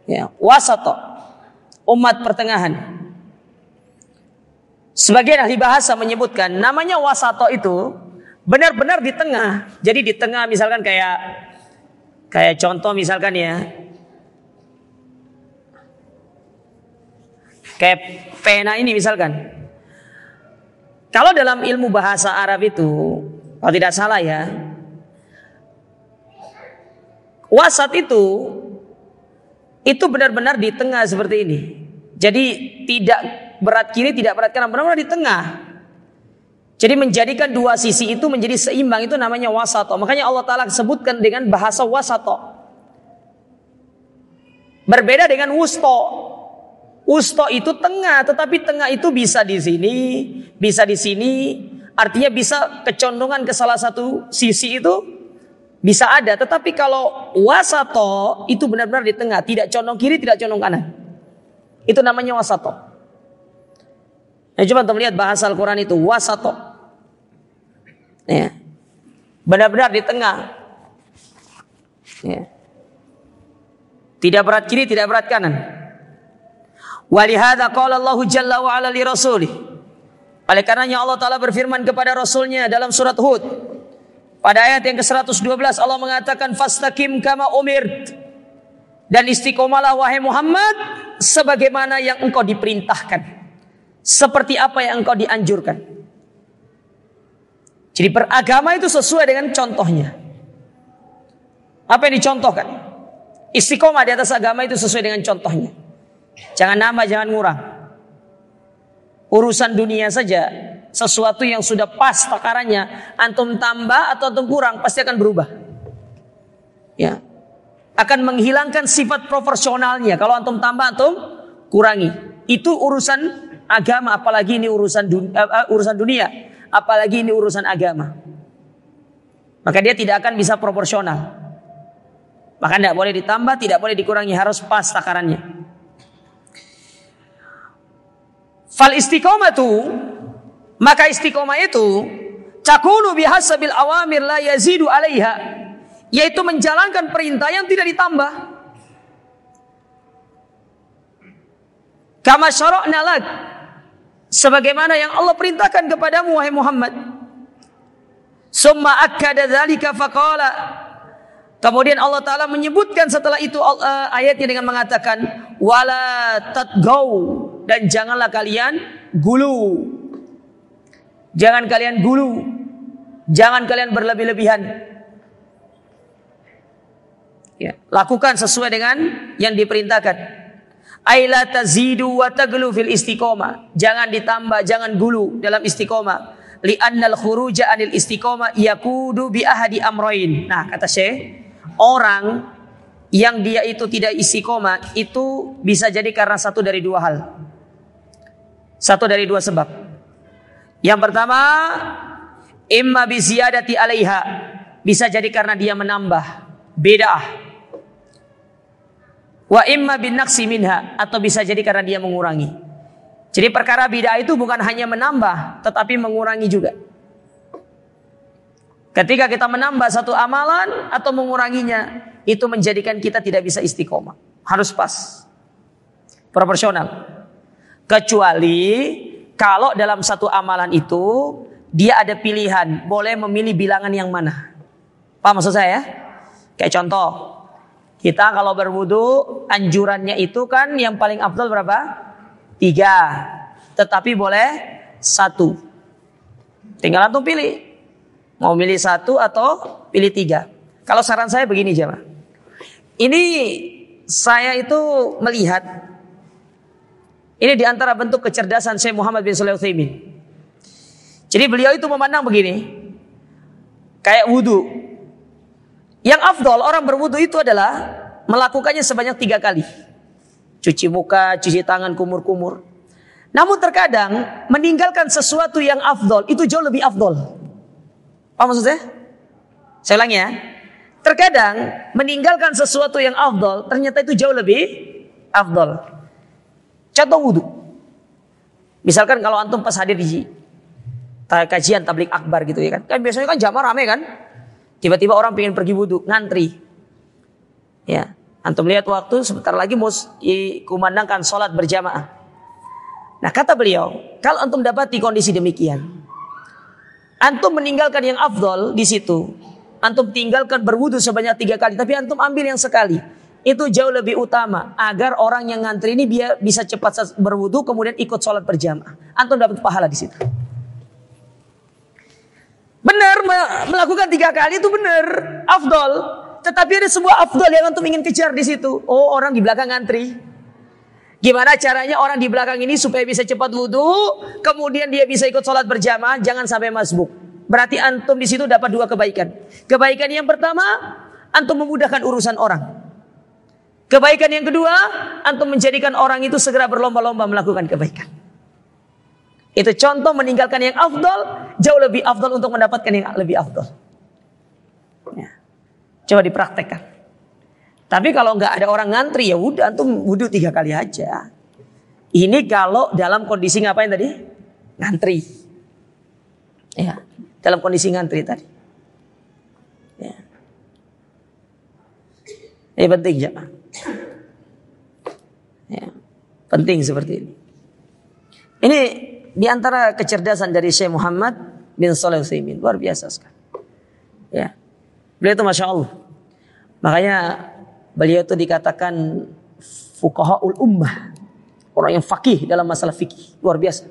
Ya, wasata, umat pertengahan. Sebagian ahli bahasa menyebutkan namanya wasato itu benar-benar di tengah. Jadi di tengah misalkan kayak contoh misalkan ya. Kayak pena ini misalkan. Kalau dalam ilmu bahasa Arab itu, kalau tidak salah ya, wasat itu benar-benar di tengah seperti ini. Jadi tidak berat kiri, tidak berat kanan, benar-benar di tengah. Jadi menjadikan dua sisi itu menjadi seimbang itu namanya wasato. Makanya Allah Ta'ala sebutkan dengan bahasa wasato. Berbeda dengan wusto. Wusto itu tengah, tetapi tengah itu bisa di sini, bisa di sini. Artinya bisa kecondongan ke salah satu sisi itu bisa ada. Tetapi kalau wasato itu benar-benar di tengah, tidak condong kiri, tidak condong kanan. Itu namanya wasato. Nah, coba untuk melihat bahasa Al-Quran itu wasato. Ya. Benar-benar di tengah. Ya. Tidak berat kiri, tidak berat kanan. Walihada qala Allah Jalla wa ala li rasulih. Oleh karenanya Allah Ta'ala berfirman kepada Rasulnya dalam surat Hud. Pada ayat yang ke-112 Allah mengatakan fastaqim kama umirt. Dan istiqomalah wahai Muhammad sebagaimana yang engkau diperintahkan. Seperti apa yang engkau dianjurkan. Jadi beragama itu sesuai dengan contohnya. Apa yang dicontohkan? Istiqomah di atas agama itu sesuai dengan contohnya. Jangan nambah, jangan ngurang. Urusan dunia saja, sesuatu yang sudah pas takarannya, antum tambah atau antum kurang pasti akan berubah. Ya. Akan menghilangkan sifat proporsionalnya. Kalau antum tambah, antum kurangi. Itu urusan agama, apalagi ini urusan dunia, apalagi ini urusan agama. Maka dia tidak akan bisa proporsional. Maka tidak boleh ditambah, tidak boleh dikurangi, harus pas takarannya. Fal istiqomatu, maka istiqomah itu takunu bihasabil awamir la yazidu alaiha, yaitu menjalankan perintah yang tidak ditambah. Kama syara'na lak, sebagaimana yang Allah perintahkan kepadamu wahai Muhammad. Summa akkada dzalika faqala, kemudian Allah Ta'ala menyebutkan setelah itu ayatnya dengan mengatakan wala tatgau, dan janganlah kalian gulu. Jangan kalian gulu, jangan kalian berlebih-lebihan. Ya, lakukan sesuai dengan yang diperintahkan. Aila tazidu wa taglu fil istiqomah. Jangan ditambah, jangan gulu dalam istiqomah. Li'annal khuruja anil istiqomah yakudu bi ahadi amroin. Nah, kata Syekh, orang yang dia itu tidak istiqomah itu bisa jadi karena satu dari dua hal. Satu dari dua sebab. Yang pertama, imma bi ziyadati alaiha, bisa jadi karena dia menambah bid'ah. Wa imma bin naqsi minha, atau bisa jadi karena dia mengurangi. Jadi perkara bid'ah itu bukan hanya menambah, tetapi mengurangi juga. Ketika kita menambah satu amalan atau menguranginya, itu menjadikan kita tidak bisa istiqomah. Harus pas, proporsional. Kecuali kalau dalam satu amalan itu dia ada pilihan, boleh memilih bilangan yang mana. Paham maksud saya? Kayak contoh, kita kalau berwudu anjurannya itu kan yang paling afdal berapa? 3. Tetapi boleh 1. Tinggal antum pilih. Mau milih 1 atau pilih 3. Kalau saran saya begini jemaah. Ini saya itu melihat, ini diantara bentuk kecerdasan Syekh Muhammad bin Shalih Al-Utsaimin. Jadi beliau itu memandang begini, kayak wudu. Yang afdol orang berwudu itu adalah melakukannya sebanyak 3 kali. Cuci muka, cuci tangan, kumur-kumur. Namun terkadang meninggalkan sesuatu yang afdol itu jauh lebih afdol. Apa maksudnya? Saya ulangi ya. Terkadang meninggalkan sesuatu yang afdol ternyata itu jauh lebih afdol. Contoh wudu. Misalkan kalau antum pas hadir di kajian tablik akbar gitu ya kan. Kan biasanya kan jamaah rame kan. Tiba-tiba orang pengen pergi wudu, ngantri. Ya, antum lihat waktu sebentar lagi mau dikumandangkan sholat berjamaah. Nah kata beliau, kalau antum dapati kondisi demikian, antum meninggalkan yang afdol di situ. Antum tinggalkan berwudu sebanyak 3 kali, tapi antum ambil yang sekali. Itu jauh lebih utama agar orang yang ngantri ini dia bisa cepat berwudu kemudian ikut sholat berjamaah. Antum dapat pahala di situ. Benar, melakukan 3 kali itu benar, afdol. Tetapi ada sebuah afdol yang antum ingin kejar di situ. Oh, orang di belakang ngantri. Gimana caranya orang di belakang ini supaya bisa cepat wudhu, kemudian dia bisa ikut sholat berjamaah, jangan sampai masbuk. Berarti antum di situ dapat 2 kebaikan. Kebaikan yang pertama, antum memudahkan urusan orang. Kebaikan yang kedua, antum menjadikan orang itu segera berlomba-lomba melakukan kebaikan. Itu contoh meninggalkan yang afdal, jauh lebih afdal untuk mendapatkan yang lebih afdal. Ya. Coba dipraktekkan. Tapi kalau nggak ada orang ngantri, ya udah antum wudhu 3 kali aja. Ini kalau dalam kondisi ngapain tadi? Ngantri. Ya, dalam kondisi ngantri tadi. Ya. Ini penting jemaah. Ya, penting seperti ini. Ini diantara kecerdasan dari Syekh Muhammad bin Shalih Al-Utsaimin, luar biasa sekali. Ya, beliau itu masya Allah. Makanya beliau itu dikatakan fuqahaul ummah, orang yang faqih dalam masalah fikih, luar biasa.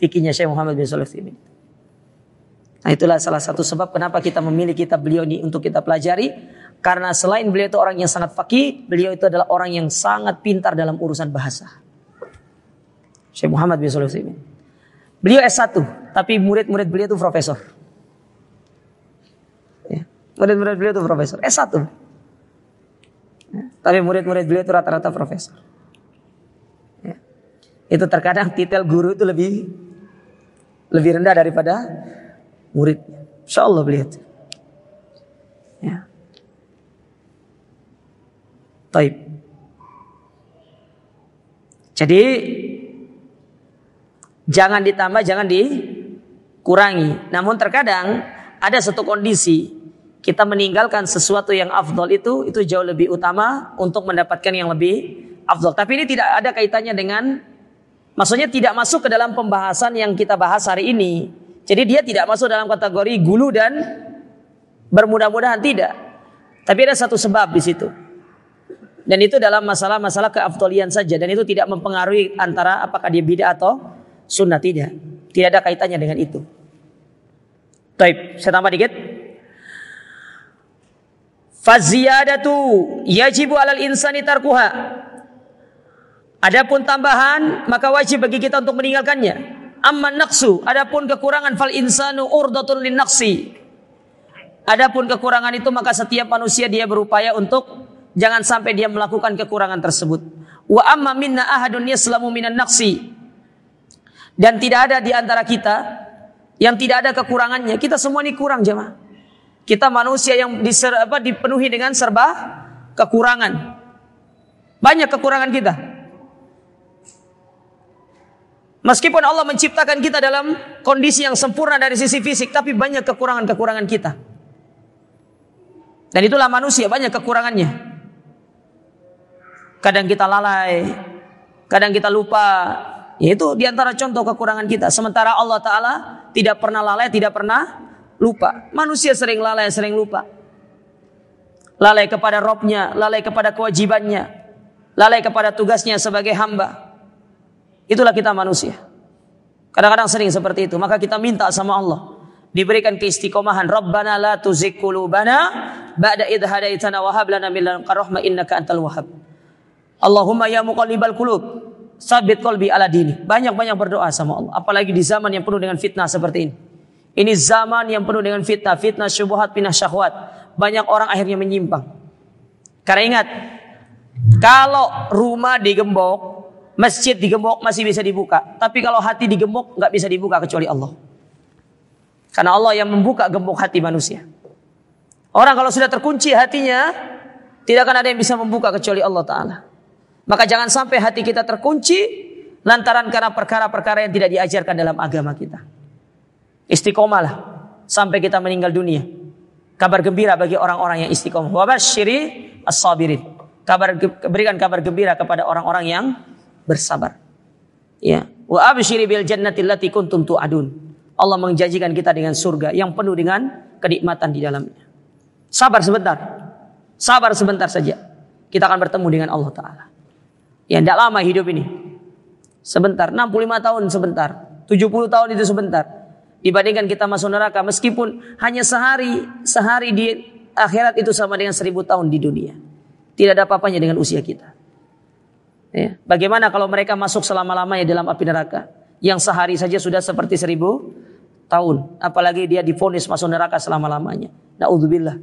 Fikihnya Syekh Muhammad bin Shalih Al-Utsaimin. Nah, itulah salah satu sebab kenapa kita memilih kitab beliau ini untuk kita pelajari. Karena selain beliau itu orang yang sangat faqih, beliau itu adalah orang yang sangat pintar dalam urusan bahasa. Syekh Muhammad bin Shalih Al-Utsaimin. Beliau S1, tapi murid-murid beliau itu profesor. Ya, murid-murid beliau itu profesor, S1. Ya, tapi murid-murid beliau itu rata-rata profesor. Ya. Itu terkadang titel guru itu lebih rendah daripada murid. Insyaallah beliau itu. Ya. Taib. Jadi jangan ditambah, jangan dikurangi. Namun terkadang ada satu kondisi kita meninggalkan sesuatu yang afdol itu jauh lebih utama untuk mendapatkan yang lebih afdol. Tapi ini tidak ada kaitannya dengan, maksudnya tidak masuk ke dalam pembahasan yang kita bahas hari ini. Jadi dia tidak masuk dalam kategori gulu dan bermudah-mudahan, tidak. Tapi ada satu sebab di situ. Dan itu dalam masalah-masalah keafdolian saja, dan itu tidak mempengaruhi antara apakah dia bid'ah atau sunnah, tidak. Tidak ada kaitannya dengan itu. Baik, saya tambah dikit. Faziyadatu yajibu alal insani tarkuha. Adapun tambahan maka wajib bagi kita untuk meninggalkannya. Amman naqsu, adapun kekurangan, fal insanu urdatun lin naqsi. Adapun kekurangan itu maka setiap manusia dia berupaya untuk jangan sampai dia melakukan kekurangan tersebut. Wa amma minna ahadun yaslamu minan naqsi. Dan tidak ada di antara kita yang tidak ada kekurangannya. Kita semua ini kurang jemaah. Kita manusia yang dipenuhi dengan serba kekurangan. Banyak kekurangan kita. Meskipun Allah menciptakan kita dalam kondisi yang sempurna dari sisi fisik, tapi banyak kekurangan-kekurangan kita. Dan itulah manusia, banyak kekurangannya. Kadang kita lalai, kadang kita lupa. Yaitu diantara contoh kekurangan kita. Sementara Allah Ta'ala tidak pernah lalai, tidak pernah lupa. Manusia sering lalai, sering lupa. Lalai kepada Robnya, lalai kepada kewajibannya, lalai kepada tugasnya sebagai hamba. Itulah kita manusia. Kadang-kadang sering seperti itu. Maka kita minta sama Allah diberikan keistiqomahan. Rabbana la tuzigh qulubana ba'da idh hadaitana wa hab lana min ladunka rahmah innaka antal wahhab. Allahumma ya muqallibal qulub tsabbit qalbi ala dini. Banyak-banyak berdoa sama Allah. Apalagi di zaman yang penuh dengan fitnah seperti ini. Ini zaman yang penuh dengan fitnah, fitnah syubhat, fitnah syahwat. Banyak orang akhirnya menyimpang. Karena ingat, kalau rumah digembok, masjid digembok masih bisa dibuka. Tapi kalau hati digembok nggak bisa dibuka kecuali Allah. Karena Allah yang membuka gembok hati manusia. Orang kalau sudah terkunci hatinya, tidak akan ada yang bisa membuka kecuali Allah Ta'ala. Maka jangan sampai hati kita terkunci lantaran karena perkara-perkara yang tidak diajarkan dalam agama kita. Istiqomahlah sampai kita meninggal dunia. Kabar gembira bagi orang-orang yang istiqomah. Wa basyiri as-sabirin. Berikan kabar gembira kepada orang-orang yang bersabar. Ya. Wa absyiri bil jannati allati kuntum tu'adun. Allah menjanjikan kita dengan surga yang penuh dengan kenikmatan di dalamnya. Sabar sebentar. Sabar sebentar saja. Kita akan bertemu dengan Allah Ta'ala. Ya, tidak lama hidup ini. Sebentar, 65 tahun sebentar. 70 tahun itu sebentar. Dibandingkan kita masuk neraka, meskipun hanya sehari di akhirat itu sama dengan 1000 tahun di dunia. Tidak ada apa-apanya dengan usia kita. Ya. Bagaimana kalau mereka masuk selama-lamanya dalam api neraka? Yang sehari saja sudah seperti 1000 tahun. Apalagi dia divonis masuk neraka selama-lamanya. Na'udzubillah.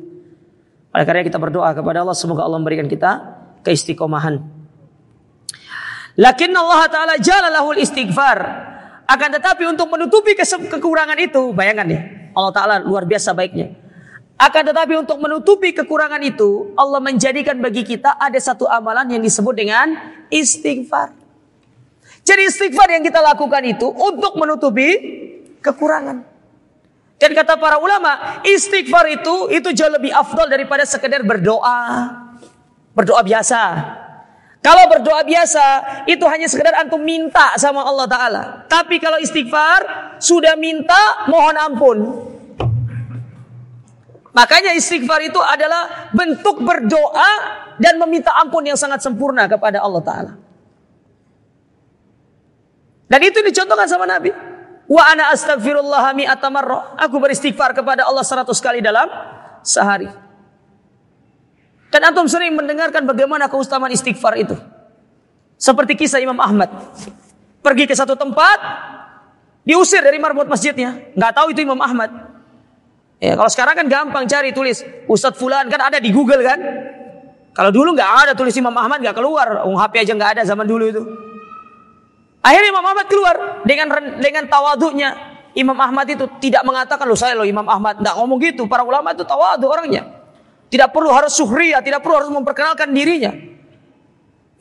Oleh karena kita berdoa kepada Allah, semoga Allah memberikan kita keistiqomahan. Lakin Allah Ta'ala jala lahul istighfar. Akan tetapi untuk menutupi kekurangan itu, bayangkan ya, Allah Ta'ala luar biasa baiknya. Akan tetapi untuk menutupi kekurangan itu, Allah menjadikan bagi kita ada satu amalan yang disebut dengan istighfar. Jadi istighfar yang kita lakukan itu untuk menutupi kekurangan. Dan kata para ulama, istighfar itu jauh lebih afdal daripada sekedar berdoa. Berdoa biasa. Kalau berdoa biasa, itu hanya sekedar antum minta sama Allah Ta'ala. Tapi kalau istighfar, sudah minta, mohon ampun. Makanya istighfar itu adalah bentuk berdoa dan meminta ampun yang sangat sempurna kepada Allah Ta'ala. Dan itu dicontohkan sama Nabi. Wa ana astaghfirullah mi'ata marrah. Aku beristighfar kepada Allah 100 kali dalam sehari. Dan antum sering mendengarkan bagaimana keutamaan istighfar itu. Seperti kisah Imam Ahmad. Pergi ke satu tempat, diusir dari marbot masjidnya. Nggak tahu itu Imam Ahmad. Ya, kalau sekarang kan gampang cari, tulis Ustadz Fulan, kan ada di Google kan. Kalau dulu nggak ada tulis Imam Ahmad, nggak keluar. HP aja nggak ada zaman dulu itu. Akhirnya Imam Ahmad keluar dengan tawadhunya. Imam Ahmad itu tidak mengatakan saya Imam Ahmad, nggak ngomong gitu. Para ulama itu tawadhu orangnya. Tidak perlu harus suhriyah, tidak perlu harus memperkenalkan dirinya.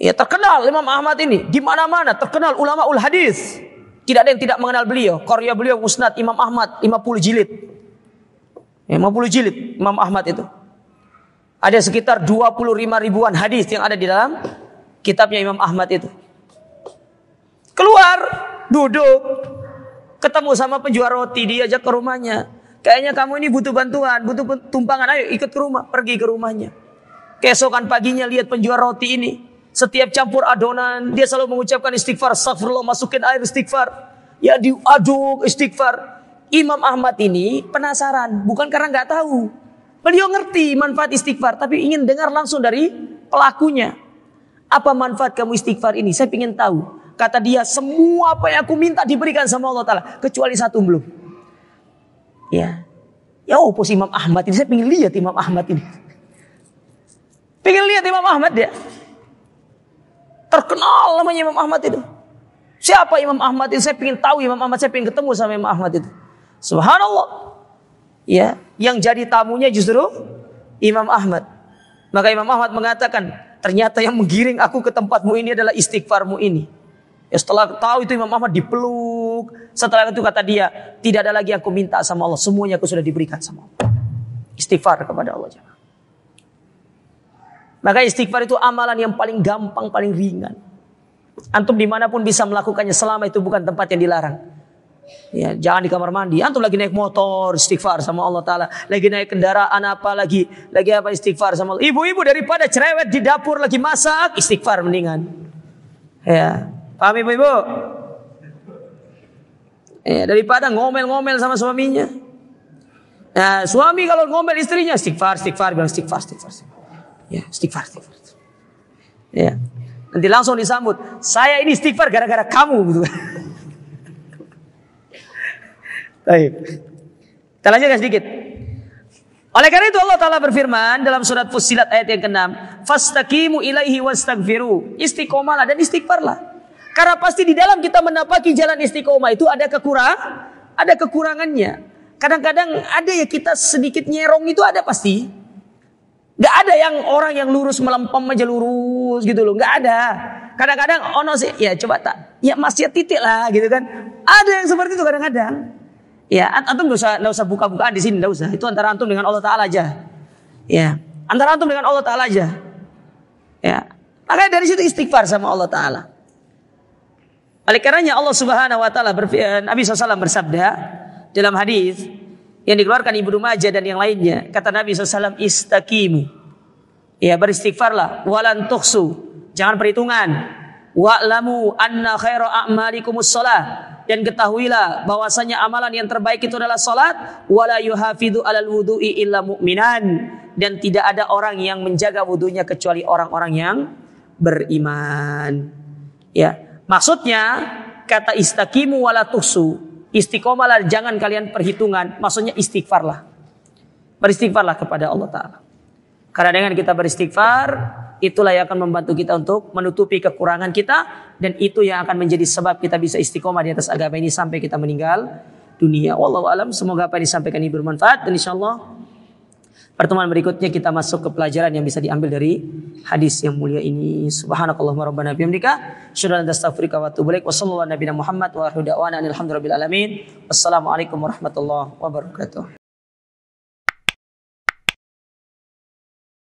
Ya, terkenal Imam Ahmad ini di mana-mana, terkenal ulama ul hadis. Tidak ada yang tidak mengenal beliau. Qarya beliau Musnad Imam Ahmad 50 jilid. 50 jilid Imam Ahmad itu. Ada sekitar 25 ribuan hadis yang ada di dalam kitabnya Imam Ahmad itu. Keluar, duduk, ketemu sama penjual roti, diajak ke rumahnya. Kayaknya kamu ini butuh bantuan, butuh tumpangan, ayo ikut ke rumah, pergi ke rumahnya. Keesokan paginya lihat penjual roti ini, setiap campur adonan dia selalu mengucapkan istighfar, astagfirullah, masukin air istighfar, ya diaduk istighfar. Imam Ahmad ini penasaran, bukan karena nggak tahu. Beliau ngerti manfaat istighfar, tapi ingin dengar langsung dari pelakunya. Apa manfaat kamu istighfar ini? Saya ingin tahu. Kata dia, semua apa yang aku minta diberikan sama Allah Ta'ala, kecuali satu belum. Ya, pos Imam Ahmad ini, saya ingin lihat Imam Ahmad ini. Pengen lihat Imam Ahmad dia. Terkenal namanya Imam Ahmad itu. Siapa Imam Ahmad itu? Saya ingin tahu Imam Ahmad, saya ingin ketemu sama Imam Ahmad itu. Subhanallah. Ya, yang jadi tamunya justru Imam Ahmad. Maka Imam Ahmad mengatakan, ternyata yang menggiring aku ke tempatmu ini adalah istighfarmu ini. Ya, setelah tahu itu Imam Ahmad dipeluk. Setelah itu kata dia, tidak ada lagi yang aku minta sama Allah, semuanya aku sudah diberikan sama Allah. Istighfar kepada Allah. Maka istighfar itu amalan yang paling gampang, paling ringan. Antum dimanapun bisa melakukannya selama itu bukan tempat yang dilarang. Ya, jangan di kamar mandi. Antum lagi naik motor, istighfar sama Allah Ta'ala. Lagi naik kendaraan apa lagi apa istighfar sama Allah. Ibu-ibu daripada cerewet di dapur lagi masak, istighfar mendingan. Ya, paham ibu-ibu? Ya, daripada ngomel-ngomel sama suaminya. Nah, suami kalau ngomel istrinya, istighfar, bilang istighfar. Ya, istighfar. Ya. Nanti langsung disambut, saya ini istighfar gara-gara kamu gitu. Baik. Kita lanjutkan sedikit. Oleh karena itu Allah Ta'ala berfirman dalam surat Fussilat ayat yang ke-6, fastaqimu ilaihi wastaghfiru. Istiqomalah dan istighfarlah. Karena pasti di dalam kita menapaki jalan istiqomah itu ada kekurangannya. Kadang-kadang ada ya kita sedikit nyerong itu ada pasti. Gak ada yang orang yang lurus melempem aja lurus gitu loh. Gak ada. Kadang-kadang ono sih, ya coba tak, ya masih titik lah gitu kan. Ada yang seperti itu kadang-kadang. Ya, antum nggak usah buka-bukaan di sini, nggak usah. Itu antara antum dengan Allah Ta'ala aja. Ya, antara antum dengan Allah Ta'ala aja. Ya, makanya dari situ istighfar sama Allah Ta'ala. Oleh karenanya Allah Subhanahu Wa Ta'ala Nabi SAW bersabda dalam hadis yang dikeluarkan Ibnu Majah dan yang lainnya, kata Nabi SAW, istaqimu. Ya, beristighfarlah, walan tukhsu, jangan perhitungan. Wa'lamu anna khaira a'malikumus shalah. Dan ketahuilah bahwasanya amalan yang terbaik itu adalah salat. Wala yuhafidhu alal wudu'i illa mu'minan. Dan tidak ada orang yang menjaga wudunya kecuali orang-orang yang beriman. Ya, maksudnya kata istaqimu wala tuhsu. Istiqomalah, jangan kalian perhitungan. Maksudnya istighfarlah. Beristighfarlah kepada Allah Ta'ala. Karena dengan kita beristighfar, itulah yang akan membantu kita untuk menutupi kekurangan kita. Dan itu yang akan menjadi sebab kita bisa istiqomah di atas agama ini sampai kita meninggal dunia. Wallahu alam, semoga apa yang disampaikan ini bermanfaat. Dan insyaallah pertemuan berikutnya kita masuk ke pelajaran yang bisa diambil dari hadis yang mulia ini. Subhanakallahumma rabbana bihamdika asyhadu an la ilaha illa anta astaghfiruka wa atubu ilaik. Wa sallallahu ala nabiyina Muhammad wa akhiru da'wana alhamdulillahi rabbil alamin. Wassalamualaikum warahmatullahi wabarakatuh.